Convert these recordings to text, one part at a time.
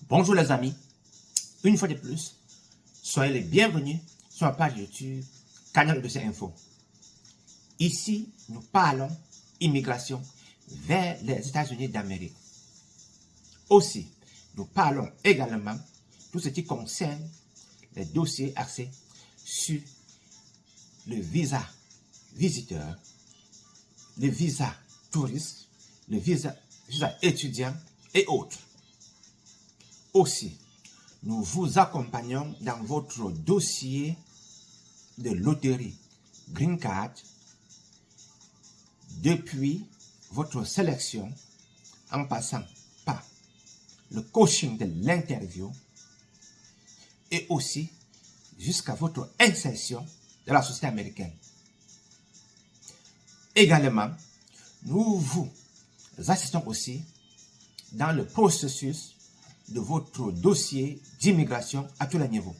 Bonjour les amis, une fois de plus, soyez les bienvenus sur ma page YouTube, Canal Dossier Info. Ici, nous parlons immigration vers les États-Unis d'Amérique. Aussi, nous parlons également de tout ce qui concerne les dossiers axés sur le visa visiteur, le visa touriste, le visa étudiant et autres. Aussi, nous vous accompagnons dans votre dossier de loterie Green Card depuis votre sélection en passant par le coaching de l'interview et aussi jusqu'à votre insertion dans la société américaine. Également, nous vous assistons aussi dans le processus de votre dossier d'immigration à tous les niveaux.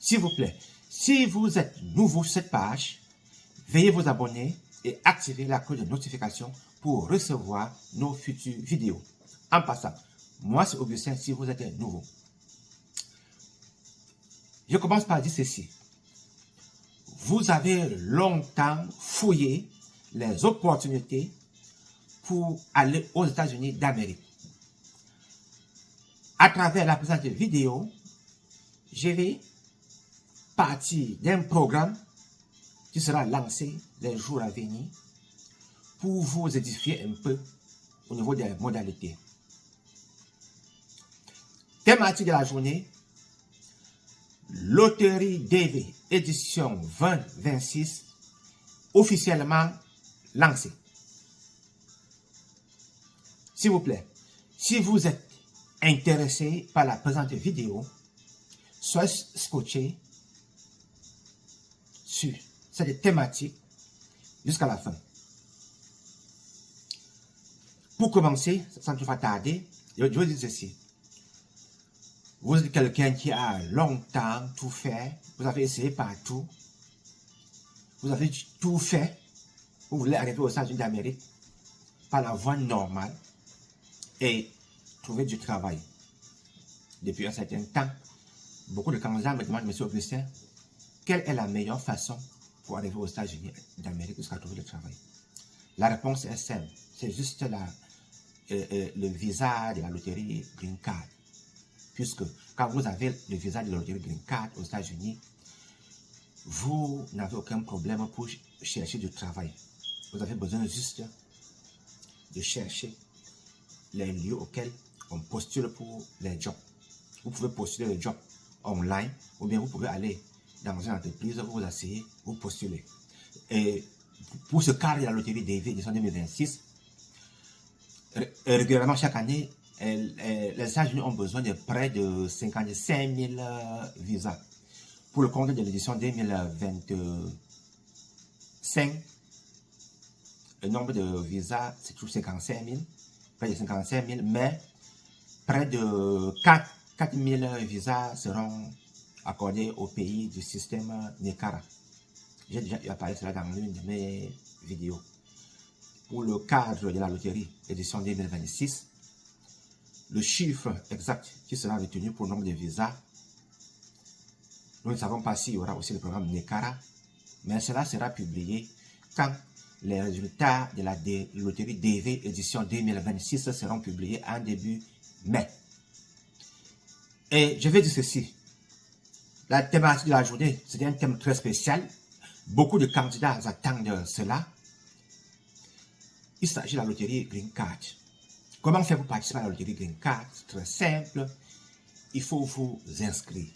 S'il vous plaît, si vous êtes nouveau sur cette page, veuillez vous abonner et activer la cloche de notification pour recevoir nos futures vidéos. En passant, moi c'est Augustin si vous êtes nouveau. Je commence par dire ceci. Vous avez longtemps fouillé les opportunités pour aller aux États-Unis d'Amérique. À travers la présente vidéo, je vais partir d'un programme qui sera lancé les jours à venir pour vous édifier un peu au niveau des modalités. Thématique de la journée, Loterie DV édition 2026 officiellement lancée. S'il vous plaît, si vous êtes intéressé par la présente vidéo, soyez scotché sur cette thématique jusqu'à la fin. Pour commencer, sans trop tarder, je veux dire ceci. Vous êtes quelqu'un qui a longtemps tout fait, vous avez essayé partout, vous avez tout fait, vous voulez arriver aux États-Unis d'Amérique par la voie normale et trouver du travail. Depuis un certain temps, beaucoup de candidats me demandent, Monsieur Augustin, quelle est la meilleure façon pour arriver aux États-Unis d'Amérique jusqu'à trouver du travail? La réponse est simple, c'est juste le visa de la loterie Green Card. Puisque quand vous avez le visa de la loterie Green Card aux États-Unis, vous n'avez aucun problème pour chercher du travail. Vous avez besoin juste de chercher les lieux auxquels on postule pour les jobs. Vous pouvez postuler les jobs online ou bien vous pouvez aller dans une entreprise, vous vous asseyez, vous postulez. Et pour ce cadre de la loterie DV édition 2026, régulièrement chaque année, les États-Unis ont besoin de près de 55 000 visas. Pour le compte de l'édition 2025, le nombre de visas, c'est toujours 55 000, près de 55 000, mais près de 4 000 visas seront accordés au pays du système NECARA. J'ai déjà parlé de cela dans l'une de mes vidéos. Pour le cadre de la loterie édition 2026, le chiffre exact qui sera retenu pour le nombre de visas, nous ne savons pas s'il y aura aussi le programme NECARA, mais cela sera publié quand les résultats de la loterie DV édition 2026 seront publiés en début mai. Et je vais dire ceci, la thématique de la journée, c'est un thème très spécial, beaucoup de candidats attendent cela. Il s'agit de la loterie Green Card. Comment faire pour participer à la loterie Green Card? C'est très simple, il faut vous inscrire.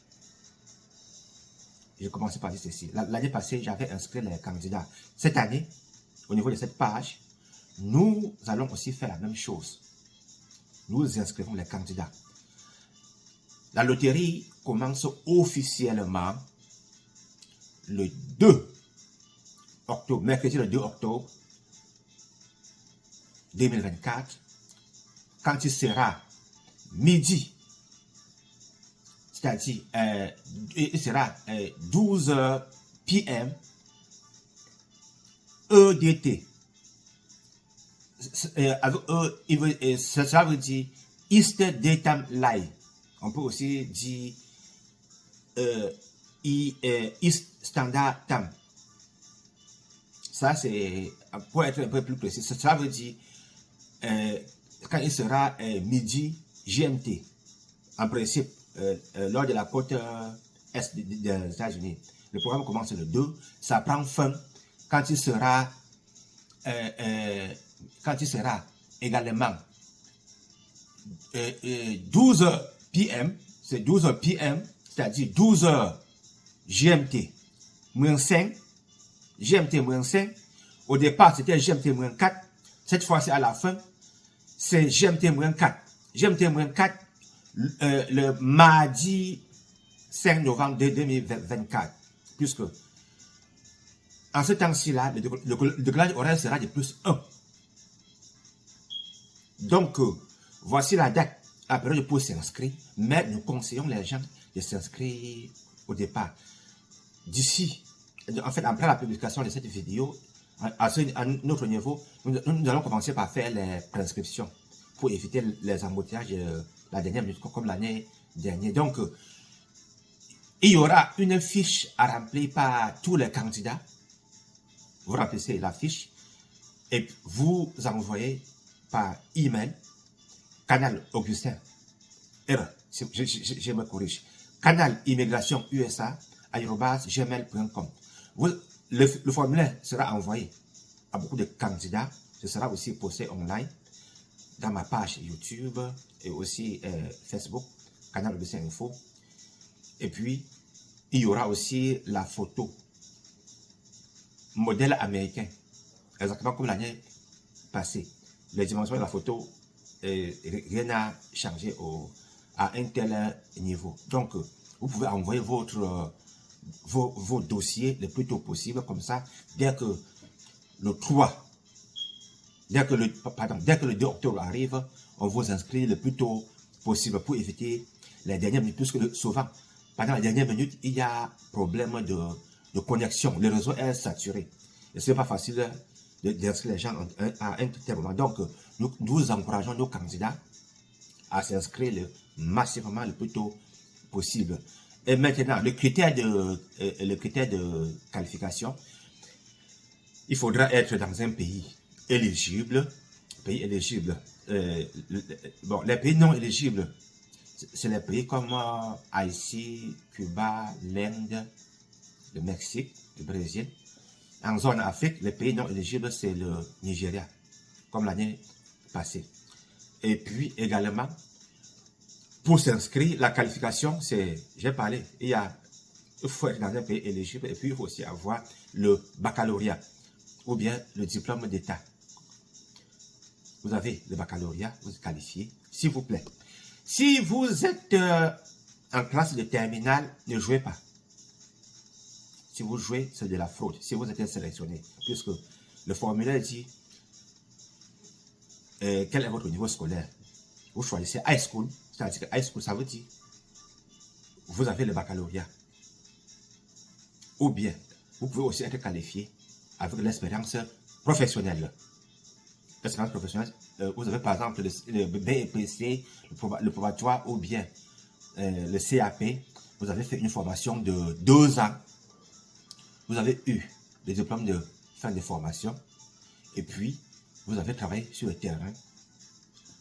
Je vais commencer par dire ceci. L'année passée, j'avais inscrit les candidats. Cette année, au niveau de cette page, nous allons aussi faire la même chose. Nous inscrivons les candidats. La loterie commence officiellement le 2 octobre, mercredi le 2 octobre 2024, quand il sera midi, c'est-à-dire il sera 12 p.m. EDT. Cela veut dire Eastern Daytime Live. On peut aussi dire East Standard Time. Ça, c'est, pour être un peu plus précis, ça veut dire quand il sera midi GMT. En principe, lors de la côte est des États-Unis. Le programme commence le 2, ça prend fin quand il sera également 12h PM, c'est 12h PM, c'est-à-dire 12h GMT moins 5, GMT moins 5. Au départ, c'était GMT moins 4. Cette fois-ci, à la fin, c'est GMT moins 4. GMT moins 4, le mardi 5 novembre 2024. Puisque, en ce temps-ci-là, le décalage horaire sera de plus 1. Donc, voici la date, la période pour s'inscrire. Mais nous conseillons les gens de s'inscrire au départ. D'ici, en fait, après la publication de cette vidéo, à notre niveau, nous allons commencer par faire les prescriptions pour éviter les embouteillages la dernière minute, comme l'année dernière. Donc, il y aura une fiche à remplir par tous les candidats. Vous remplissez la fiche et vous envoyez par email Canal Augustin. Je me corrige. Canal Immigration USA @gmail.com. Le formulaire sera envoyé à beaucoup de candidats. Ce sera aussi posté online dans ma page YouTube et aussi Facebook, Canal Augustin Info. Et puis, il y aura aussi la photo modèle américain, exactement comme l'année passée. Les dimensions de la photo, rien n'a changé à un tel niveau. Donc, vous pouvez envoyer vos dossiers le plus tôt possible, comme ça, dès que le 2 octobre arrive, on vous inscrit le plus tôt possible pour éviter les dernières minutes, puisque souvent, pendant les dernières minutes, il y a problème de connexion. Le réseau est saturé. Et ce n'est pas facile d'inscrire les gens à un tel moment. Donc, nous encourageons nos candidats à s'inscrire massivement le plus tôt possible. Et maintenant, le critère de qualification, il faudra être dans un pays éligible. Bon, les pays non éligibles, c'est les pays comme Haïti, Cuba, l'Inde, le Mexique, le Brésil. En zone Afrique, les pays non éligibles, c'est le Nigeria, comme l'année passée. Et puis également, pour s'inscrire, la qualification, c'est, j'ai parlé, il faut être dans un pays éligible et puis il faut aussi avoir le baccalauréat ou bien le diplôme d'État. Vous avez le baccalauréat, vous êtes qualifié, s'il vous plaît. Si vous êtes en classe de terminale, ne jouez pas. Si vous jouez, c'est de la fraude. Si vous êtes sélectionné, puisque le formulaire dit quel est votre niveau scolaire. Vous choisissez high school, c'est-à-dire que high school, ça veut dire vous avez le baccalauréat. Ou bien, vous pouvez aussi être qualifié avec l'expérience professionnelle. L'expérience professionnelle, vous avez par exemple le BEPC, le probatoire ou bien le CAP. Vous avez fait une formation de 2 ans. Vous avez eu le diplôme de fin de formation et puis vous avez travaillé sur le terrain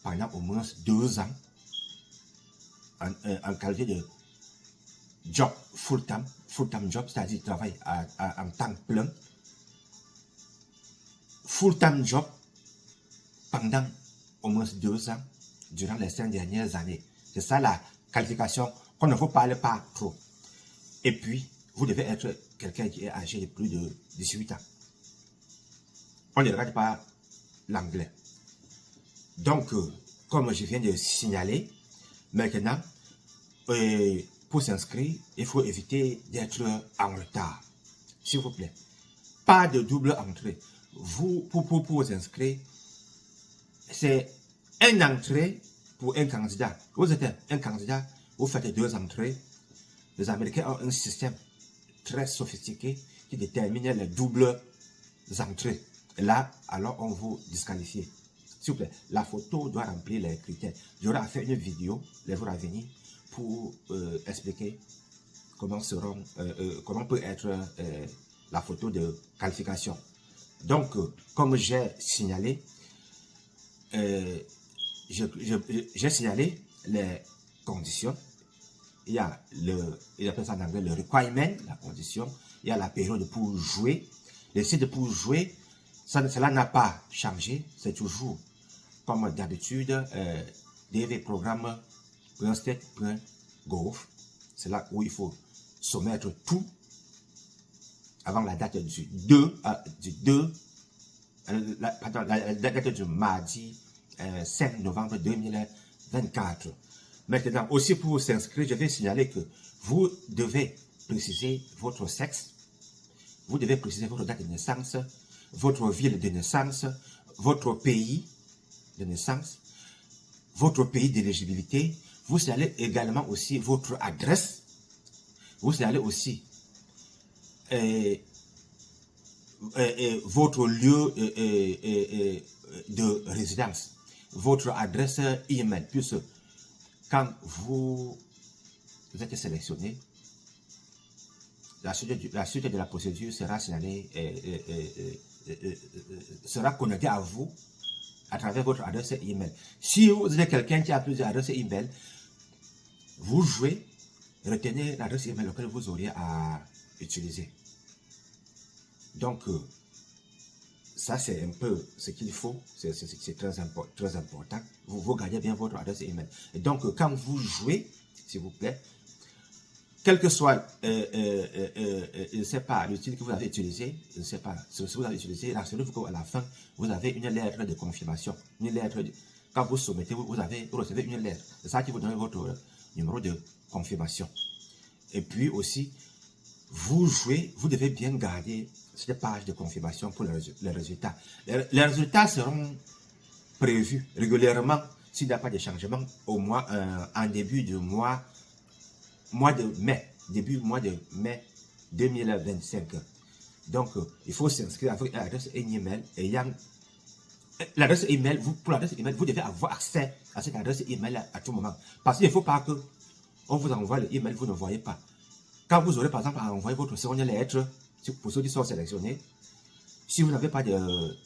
pendant au moins 2 ans en qualité de job full-time job, c'est-à-dire travail en temps plein, full-time job pendant au moins 2 ans durant les 5 dernières années. C'est ça la qualification qu'on ne vous parle pas trop. Et puis, vous devez être quelqu'un qui est âgé de plus de 18 ans. On ne regarde pas l'anglais. Donc, comme je viens de signaler, maintenant, pour s'inscrire, il faut éviter d'être en retard. S'il vous plaît. Pas de double entrée. Pour vous inscrire, c'est une entrée pour un candidat. Vous êtes un candidat, vous faites 2 entrées. Les Américains ont un système très sophistiqué qui détermine les doubles entrées. Et là, alors on vous disqualifie. S'il vous plaît, la photo doit remplir les critères. J'aurai à faire une vidéo les jours à venir pour expliquer comment peut être la photo de qualification. Donc, comme j'ai signalé, j'ai signalé les conditions. Il y a il appelle ça en anglais le requirement, la condition. Il y a la période pour jouer. Le site pour jouer, cela n'a pas changé. C'est toujours, comme d'habitude, dvprogramme.state.gov. C'est là où il faut soumettre tout avant la date du la date du mardi 5 novembre 2024. Maintenant, aussi pour s'inscrire, je vais signaler que vous devez préciser votre sexe, vous devez préciser votre date de naissance, votre ville de naissance, votre pays de naissance, votre pays d'éligibilité. Vous signalez également aussi votre adresse. Vous signalez aussi votre lieu de résidence, votre adresse email, puisque quand vous êtes sélectionné, la suite de la procédure sera signalée, sera connectée à vous à travers votre adresse email. Si vous êtes quelqu'un qui a plusieurs adresses email, vous jouez, retenez l'adresse email laquelle vous auriez à utiliser. Donc, ça c'est un peu ce qu'il faut, c'est très important. Vous gardez bien votre adresse email. Et donc, quand vous jouez, s'il vous plaît, quel que soit, je ne sais pas, le style que vous avez utilisé, je ne sais pas, ce que vous avez utilisé, rassurez-vous qu'à la fin, vous avez une lettre de confirmation. Quand vous soumettez, vous recevez une lettre. C'est ça qui vous donne votre numéro de confirmation. Et puis aussi, vous jouez, vous devez bien garder cette page de confirmation pour les résultats. Les résultats seront prévus régulièrement s'il n'y a pas de changement au mois, en début de mois de mai, début mois de mai 2025. Donc, il faut s'inscrire avec l'adresse email ayant l'adresse email. Pour l'adresse email, vous devez avoir accès à cette adresse email à tout moment. Parce qu'il ne faut pas que on vous envoie le email, vous ne voyez pas. Quand vous aurez par exemple à envoyer votre seconde lettre, pour ceux qui sont sélectionnés, si vous n'avez pas de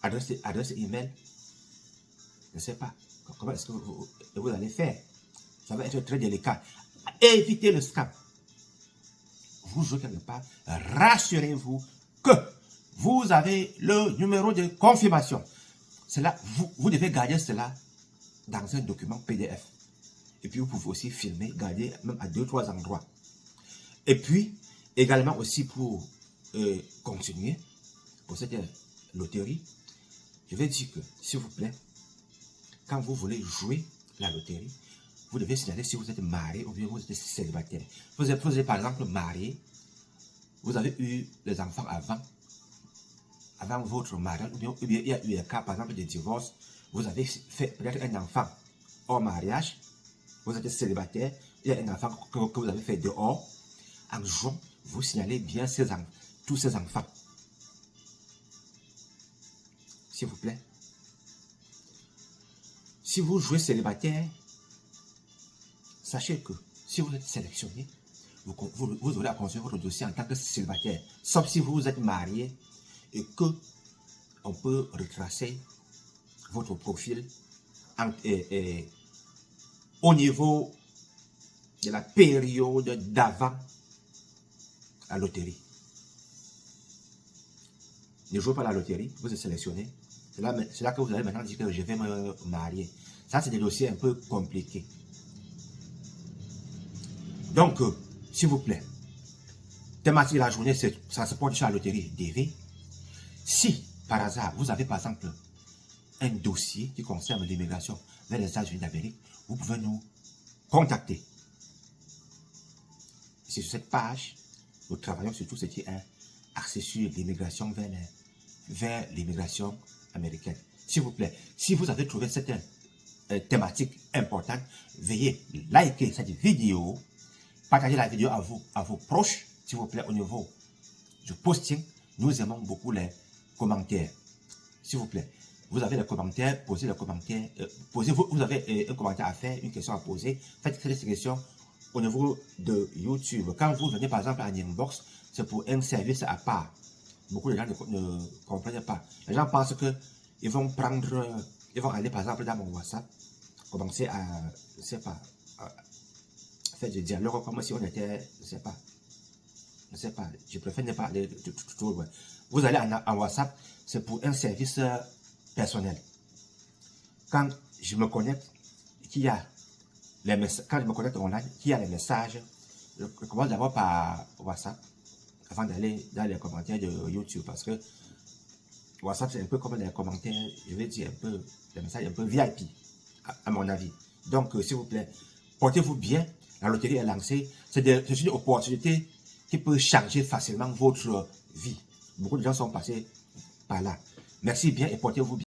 adresse email, je ne sais pas comment est-ce que vous allez faire. Ça va être très délicat. Évitez le scam. Vous jouez quelque part, rassurez-vous que vous avez le numéro de confirmation. Cela, vous devez garder cela dans un document PDF. Et puis vous pouvez aussi filmer, garder même à 2-3 endroits. Et puis, également aussi pour continuer, pour cette loterie, je vais dire que, s'il vous plaît, quand vous voulez jouer la loterie, vous devez signaler si vous êtes marié ou bien vous êtes célibataire. Vous êtes par exemple marié, vous avez eu les enfants avant votre mariage, ou bien il y a eu un cas par exemple de divorce, vous avez fait peut-être un enfant hors mariage, vous êtes célibataire, il y a un enfant que vous avez fait dehors. En jouant, vous signalez bien tous ces enfants. S'il vous plaît. Si vous jouez célibataire, sachez que si vous êtes sélectionné, vous aurez à construire votre dossier en tant que célibataire. Sauf si vous êtes marié et que on peut retracer votre profil au niveau de la période d'avant la loterie. Ne jouez pas la loterie, vous êtes sélectionné. C'est là que vous allez maintenant dire que je vais me marier. Ça, c'est des dossiers un peu compliqués. Donc, s'il vous plaît, thématique de la journée, ça se porte sur la loterie DV. Si, par hasard, vous avez par exemple un dossier qui concerne l'immigration vers les États-Unis d'Amérique, vous pouvez nous contacter. C'est sur cette page, nous travaillons sur tout ce qui est axé sur l'immigration vers l'immigration américaine. S'il vous plaît, si vous avez trouvé cette thématique importante, veuillez liker cette vidéo, partager la vidéo à vos proches, s'il vous plaît, au niveau du posting. Nous aimons beaucoup les commentaires. S'il vous plaît, vous avez les commentaires, posez les commentaires, vous avez un commentaire à faire, une question à poser, faites ces questions au niveau de YouTube. Quand vous venez par exemple en inbox, c'est pour un service à part. Beaucoup de gens ne comprennent pas. Les gens pensent qu'ils vont aller par exemple dans mon WhatsApp, commencer à, je sais pas, faire du dialogue comme si on était, je sais pas, je préfère ne pas aller trop loin. Vous allez en WhatsApp, c'est pour un service personnel. Quand je me connecte, quand je me connecte online, qu'il y a les messages, je commence d'abord par WhatsApp avant d'aller dans les commentaires de YouTube, parce que WhatsApp c'est un peu comme les commentaires, je vais dire un peu, les messages un peu VIP, à mon avis. Donc s'il vous plaît, portez-vous bien, la loterie est lancée, c'est une opportunité qui peut changer facilement votre vie. Beaucoup de gens sont passés par là. Merci bien et portez-vous bien.